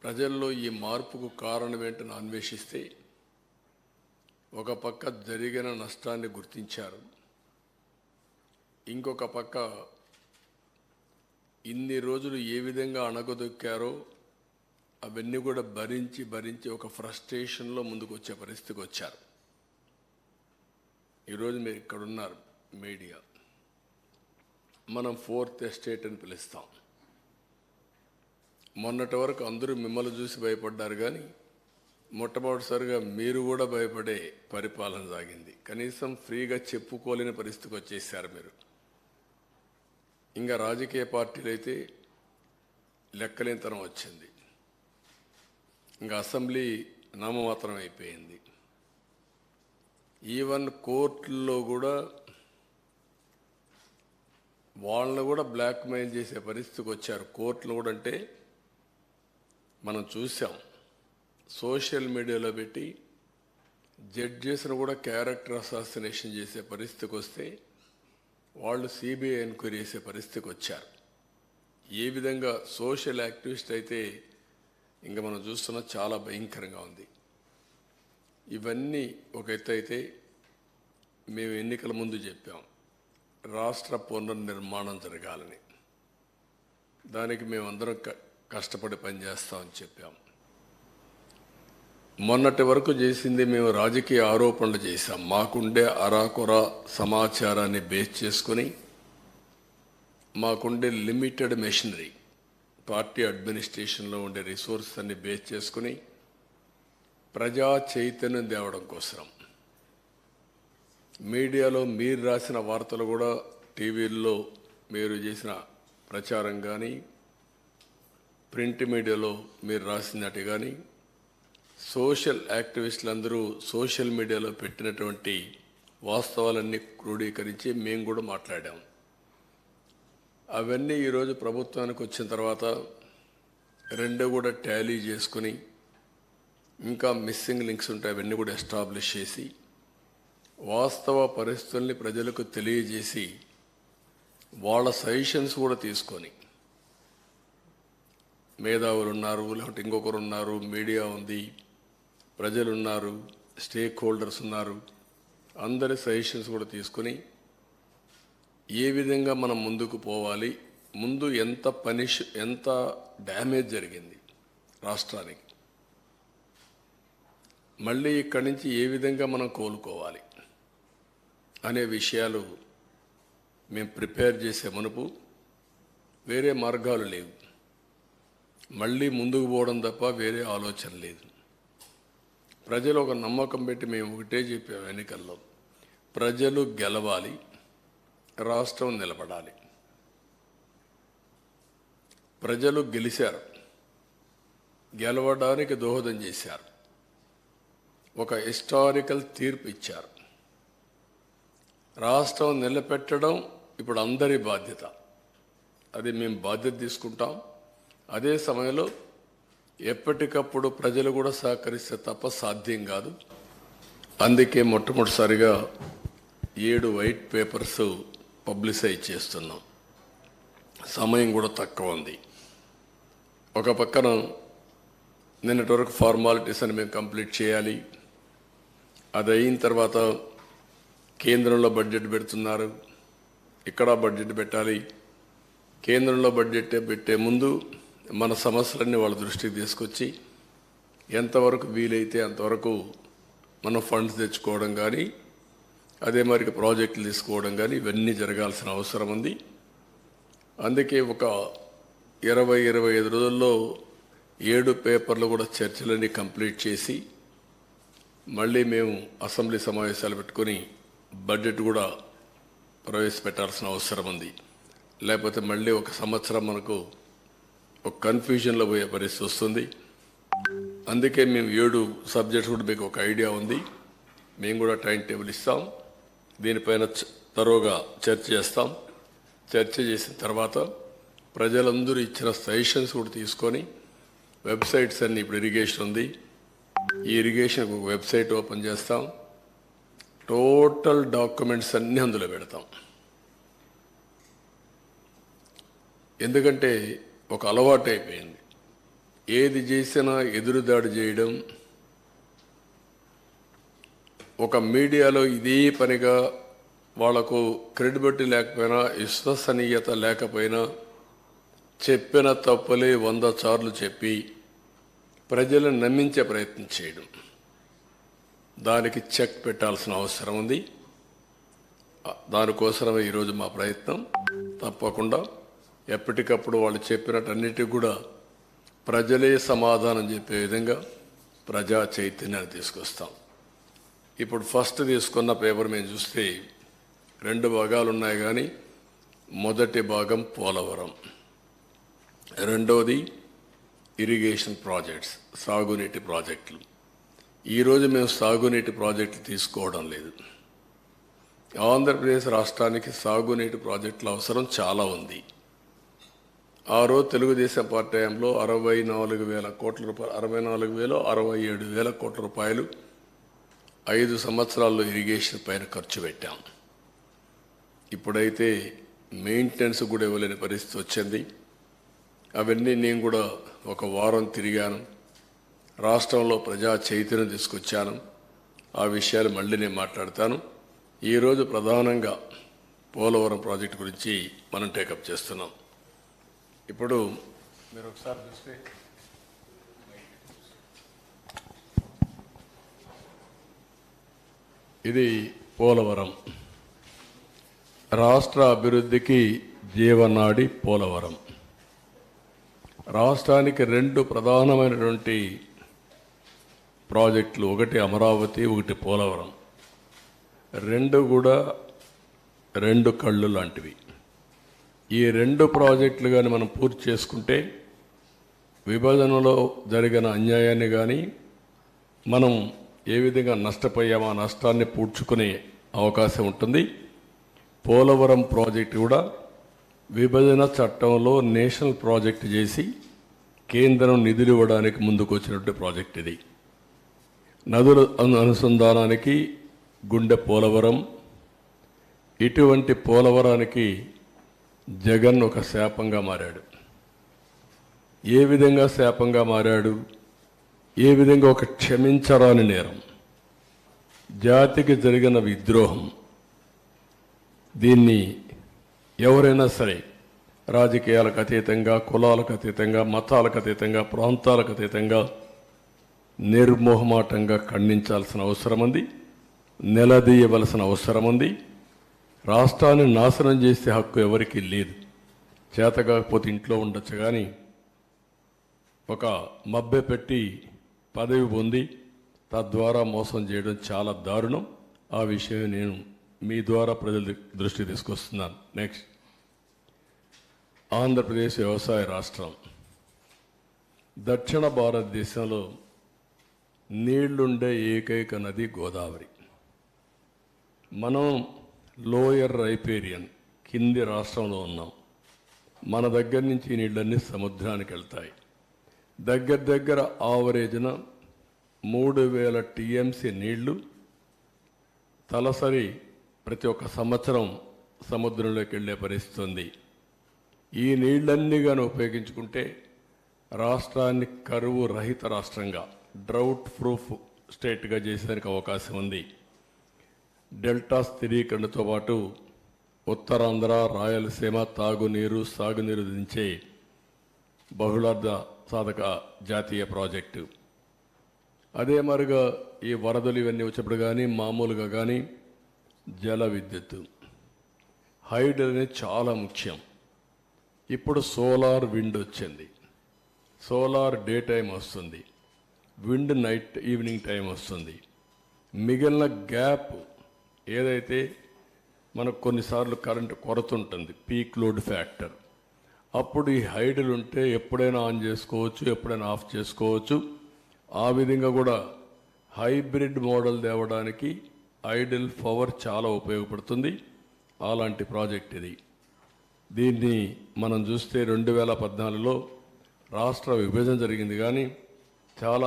ప్రజల్లో ఈ మార్పుకు కారణం ఏంటని అన్వేషిస్తే ఒక పక్క జరిగిన నష్టాన్ని గుర్తించారు, ఇంకొక పక్క ఇన్ని రోజులు ఏ విధంగా అణగదొక్కారో అవన్నీ కూడా భరించి ఒక ఫ్రస్ట్రేషన్లో ముందుకు వచ్చే పరిస్థితికి వచ్చారు. ఈరోజు మీరు ఇక్కడ ఉన్నారు, మీడియా. మనం ఫోర్త్ ఎస్టేట్ అని పిలుస్తాం. మొన్నటి వరకు అందరూ మిమ్మల్ని చూసి భయపడ్డారు, కానీ మొట్టమొదటిసారిగా మీరు కూడా భయపడే పరిపాలన సాగింది. కనీసం ఫ్రీగా చెప్పుకోలేని పరిస్థితికి వచ్చేసారు మీరు. ఇంకా రాజకీయ పార్టీలు అయితే లెక్కలేనితనం వచ్చింది. ఇంకా అసెంబ్లీ నామమాత్రం అయిపోయింది. ఈవెన్ కోర్టుల్లో కూడా వాళ్ళని కూడా బ్లాక్మెయిల్ చేసే పరిస్థితికి వచ్చారు. కోర్టులు కూడా అంటే మనం చూసాం, సోషల్ మీడియాలో పెట్టి జడ్జెస్ను కూడా క్యారెక్టర్ అసాసినేషన్ చేసే పరిస్థితికి వస్తే వాళ్ళు సిబిఐ ఎంక్వైరీ చేసే పరిస్థితికి వచ్చారు. ఏ విధంగా సోషల్ యాక్టివిస్ట్ అయితే ఇంకా మనం చూస్తున్నా చాలా భయంకరంగా ఉంది. ఇవన్నీ ఒక ఎత్తు అయితే, మేము ఎన్నికల ముందు చెప్పాం రాష్ట్ర పునర్నిర్మాణం జరగాలని. దానికి మేమందరం కష్టపడి పనిచేస్తామని చెప్పాం. మొన్నటి వరకు చేసింది మేము రాజకీయ ఆరోపణలు చేశాం. మాకుండే అరాకొర సమాచారాన్ని బేస్ చేసుకుని, మాకుండే లిమిటెడ్ మెషినరీ, పార్టీ అడ్మినిస్ట్రేషన్లో ఉండే రిసోర్స్ అన్ని బేస్ చేసుకుని ప్రజా చైతన్యం తేవడం కోసం మీడియాలో మీరు రాసిన వార్తలు కూడా, టీవీల్లో మీరు చేసిన ప్రచారం కానీ, ప్రింట్ మీడియాలో మీరు రాసినట్టు కానీ, సోషల్ యాక్టివిస్టులు అందరూ సోషల్ మీడియాలో పెట్టినటువంటి వాస్తవాలన్నీ క్రోడీకరించి మేము కూడా మాట్లాడాం. అవన్నీ ఈరోజు ప్రభుత్వానికి వచ్చిన తర్వాత రెండు కూడా టాలీ చేసుకుని, ఇంకా మిస్సింగ్ లింక్స్ ఉంటాయి, అవన్నీ కూడా ఎస్టాబ్లిష్ చేసి వాస్తవ పరిస్థితుల్ని ప్రజలకు తెలియజేసి వాళ్ళ సజెషన్స్ కూడా తీసుకొని, మేధావులు ఉన్నారు, లేకపోతే ఇంకొకరు ఉన్నారు, మీడియా ఉంది, ప్రజలు ఉన్నారు, స్టేక్ హోల్డర్స్ ఉన్నారు, అందరి సజెషన్స్ కూడా తీసుకొని ఏ విధంగా మనం ముందుకు పోవాలి, ముందు ఎంత డ్యామేజ్ జరిగింది రాష్ట్రానికి, మళ్ళీ ఇక్కడి నుంచి ఏ విధంగా మనం కోలుకోవాలి అనే విషయాలు మేము ప్రిపేర్ చేసే మునుపు వేరే మార్గాలు లేవు. మళ్ళీ ముందుకు పోవడం తప్ప వేరే ఆలోచన లేదు. ప్రజలు ఒక నమ్మకం పెట్టి మేము ఒకటే చెప్పాము ఎన్నికల్లో, ప్రజలు గెలవాలి, రాష్ట్రం నిలబడాలి. ప్రజలు గెలిచారు, గెలవడానికి దోహదం చేశారు, ఒక హిస్టారికల్ తీర్పు ఇచ్చారు. రాష్ట్రం నిలబెట్టడం ఇప్పుడు అందరి బాధ్యత. అది మేము బాధ్యత తీసుకుంటాం. అదే సమయంలో ఎప్పటికప్పుడు ప్రజలు కూడా సహకరిస్తే తప్ప సాధ్యం కాదు. అందుకే మొట్టమొదటిసారిగా 7 వైట్ పేపర్స్ పబ్లిసైజ్ చేస్తున్నాం. సమయం కూడా తక్కువ ఉంది. ఒక పక్కన నిన్నటి వరకు ఫార్మాలిటీస్ అని మేము కంప్లీట్ చేయాలి. అది అయిన తర్వాత కేంద్రంలో బడ్జెట్ పెడుతున్నారు, ఇక్కడ బడ్జెట్ పెట్టాలి. కేంద్రంలో బడ్జెట్ పెట్టే ముందు మన సమస్యలన్నీ వాళ్ళ దృష్టికి తీసుకొచ్చి ఎంతవరకు వీలైతే అంతవరకు మనం ఫండ్స్ తెచ్చుకోవడం కానీ, అదే మరి ప్రాజెక్టులు తీసుకోవడం కానీ, ఇవన్నీ జరగాల్సిన అవసరం ఉంది. అందుకే ఒక 20-25 రోజుల్లో 7 పేపర్లు కూడా చర్చలన్నీ కంప్లీట్ చేసి మళ్ళీ మేము అసెంబ్లీ సమావేశాలు పెట్టుకొని బడ్జెట్ కూడా ప్రవేశపెట్టాల్సిన అవసరం ఉంది. లేకపోతే మళ్ళీ ఒక సంవత్సరం మనకు ఒక కన్ఫ్యూజన్లో పోయే పరిస్థితి వస్తుంది. అందుకే మేము 7 సబ్జెక్ట్స్ కూడా మీకు ఒక ఐడియా ఉంది. మేము కూడా టైం టేబుల్ ఇస్తాం, దీనిపైన తరోగా చర్చ చేస్తాం. చర్చ చేసిన తర్వాత ప్రజలందరూ ఇచ్చిన సజెషన్స్ కూడా తీసుకొని వెబ్సైట్స్ అన్నీ, ఇప్పుడు ఇరిగేషన్ ఉంది, ఈ ఇరిగేషన్కి ఒక వెబ్సైట్ ఓపెన్ చేస్తాం. టోటల్ డాక్యుమెంట్స్ అన్నీ అందులో పెడతాం. ఎందుకంటే ఒక అలవాటు అయిపోయింది. ఏది చేసినా ఎదురుదాడి చేయడం, ఒక మీడియాలో ఇదే పనిగా వాళ్లకు క్రెడిబిలిటీ లేకపోయినా, విశ్వసనీయత లేకపోయినా చెప్పిన తప్పులే 100 సార్లు చెప్పి ప్రజలను నమ్మించే ప్రయత్నం చేయడం, దానికి చెక్ పెట్టాల్సిన అవసరం ఉంది. దానికోసమే ఈరోజు మా ప్రయత్నం. తప్పకుండా ఎప్పటికప్పుడు వాళ్ళు చెప్పినట్టన్నిటికీ కూడా ప్రజలే సమాధానం చెప్పే విధంగా ప్రజా చైతన్యాన్ని తీసుకొస్తాం. ఇప్పుడు ఫస్ట్ తీసుకున్న పేపర్ మేము చూస్తే 2 భాగాలు ఉన్నాయి. కానీ మొదటి భాగం పోలవరం, రెండవది ఇరిగేషన్ ప్రాజెక్ట్స్, సాగునీటి ప్రాజెక్టులు. ఈరోజు మేము సాగునీటి ప్రాజెక్టులు తీసుకోవడం లేదు. ఆంధ్రప్రదేశ్ రాష్ట్రానికి సాగునీటి ప్రాజెక్టుల అవసరం చాలా ఉంది. ఆ రోజు తెలుగుదేశం పార్టీ హయాంలో 64,000 కోట్ల రూపాయలు, 67,000 కోట్ల రూపాయలు 5 సంవత్సరాల్లో ఇరిగేషన్ పైన ఖర్చు పెట్టాం. ఇప్పుడైతే మెయింటెనెన్స్ కూడా ఇవ్వలేని పరిస్థితి వచ్చింది. అవన్నీ నేను కూడా ఒక వారం తిరిగాను, రాష్ట్రంలో ప్రజా చైతన్యం తీసుకొచ్చాను. ఆ విషయాలు మళ్ళీ నేను మాట్లాడతాను. ఈరోజు ప్రధానంగా పోలవరం ప్రాజెక్టు గురించి మనం టేకప్ చేస్తున్నాం. ఇప్పుడు మీరు ఒకసారి చూస్తే ఇది పోలవరం రాష్ట్ర అభివృద్ధికి జీవనాడి. పోలవరం రాష్ట్రానికి 2 ప్రధానమైనటువంటి ప్రాజెక్టులు, ఒకటి అమరావతి, ఒకటి పోలవరం. 2 కూడా 2 కళ్ళు లాంటివి. ఈ 2 ప్రాజెక్టులు కానీ మనం పూర్తి చేసుకుంటే విభజనలో జరిగిన అన్యాయాన్ని కానీ, మనం ఏ విధంగా నష్టపోయామో ఆ నష్టాన్ని పూడ్చుకునే అవకాశం ఉంటుంది. పోలవరం ప్రాజెక్టు కూడా విభజన చట్టంలో నేషనల్ ప్రాజెక్టు చేసి కేంద్రం నిధులు ఇవ్వడానికి ముందుకు వచ్చినటువంటి ప్రాజెక్ట్ ఇది. నదుల అనుసంధానానికి గుండె పోలవరం. ఇటువంటి పోలవరానికి జగన్ ఒక శాపంగా మారాడు. ఏ విధంగా శాపంగా మారాడు? ఏ విధంగా ఒక క్షమించరాని నేరం, జాతికి జరిగిన విద్రోహం. దీన్ని ఎవరైనా సరే రాజకీయాలకు అతీతంగా, కులాలకు అతీతంగా, మతాలకు అతీతంగా, ప్రాంతాలకు అతీతంగా నిర్మోహమాటంగా ఖండించాల్సిన అవసరం ఉంది, నిలదీయవలసిన అవసరం ఉంది. రాష్ట్రాన్ని నాశనం చేసే హక్కు ఎవరికీ లేదు. చేతకాకపోతే ఇంట్లో ఉండొచ్చు, కానీ ఒక మభ్య పెట్టి పదవి పొంది తద్వారా మోసం చేయడం చాలా దారుణం. ఆ విషయం నేను మీ ద్వారా ప్రజల దృష్టి తీసుకొస్తున్నాను. నెక్స్ట్, ఆంధ్రప్రదేశ్ వ్యవసాయ రాష్ట్రం. దక్షిణ భారతదేశంలో నీళ్లుండే ఏకైక నది గోదావరి. మనం లోయర్ రైపేరియన్ కింది రాష్ట్రంలో ఉన్నాం. మన దగ్గర నుంచి ఈ నీళ్ళన్నీ సముద్రానికి వెళ్తాయి. దగ్గర ఆవరేజ్న 3,000 టీఎంసీ నీళ్లు తలసరి ప్రతి ఒక్క సంవత్సరం సముద్రంలోకి వెళ్ళే పరిస్థితి ఉంది. ఈ నీళ్ళన్నీ కానీ ఉపయోగించుకుంటే రాష్ట్రాన్ని కరువు రహిత రాష్ట్రంగా, డ్రౌట్ ప్రూఫ్ స్టేట్గా చేసేదానికి అవకాశం ఉంది. డెల్టా స్థిరీకరణతో పాటు ఉత్తరాంధ్ర, రాయలసీమ తాగునీరు, సాగునీరు దించే బహుళార్థ సాధక జాతీయ ప్రాజెక్టు. అదే మరిగా ఈ వరదలు ఇవన్నీ వచ్చినప్పుడు కానీ, మామూలుగా కానీ జల విద్యుత్తు, హైడల్ అనేది చాలా ముఖ్యం. ఇప్పుడు సోలార్ విండ్ వచ్చింది. సోలార్ డే టైం వస్తుంది, విండ్ నైట్ ఈవినింగ్ టైం వస్తుంది. మిగిలిన గ్యాప్ ఏదైతే మనకు కొన్నిసార్లు కరెంటు కొరత ఉంటుంది, పీక్ లోడ్ ఫ్యాక్టర్, అప్పుడు ఈ హైడల్ ఉంటే ఎప్పుడైనా ఆన్ చేసుకోవచ్చు, ఎప్పుడైనా ఆఫ్ చేసుకోవచ్చు. ఆ విధంగా కూడా హైబ్రిడ్ మోడల్ తేవడానికి ఐడల్ పవర్ చాలా ఉపయోగపడుతుంది. అలాంటి ప్రాజెక్ట్ ఇది. దీన్ని మనం చూస్తే 2014లో రాష్ట్ర విభజన జరిగింది, కానీ చాలా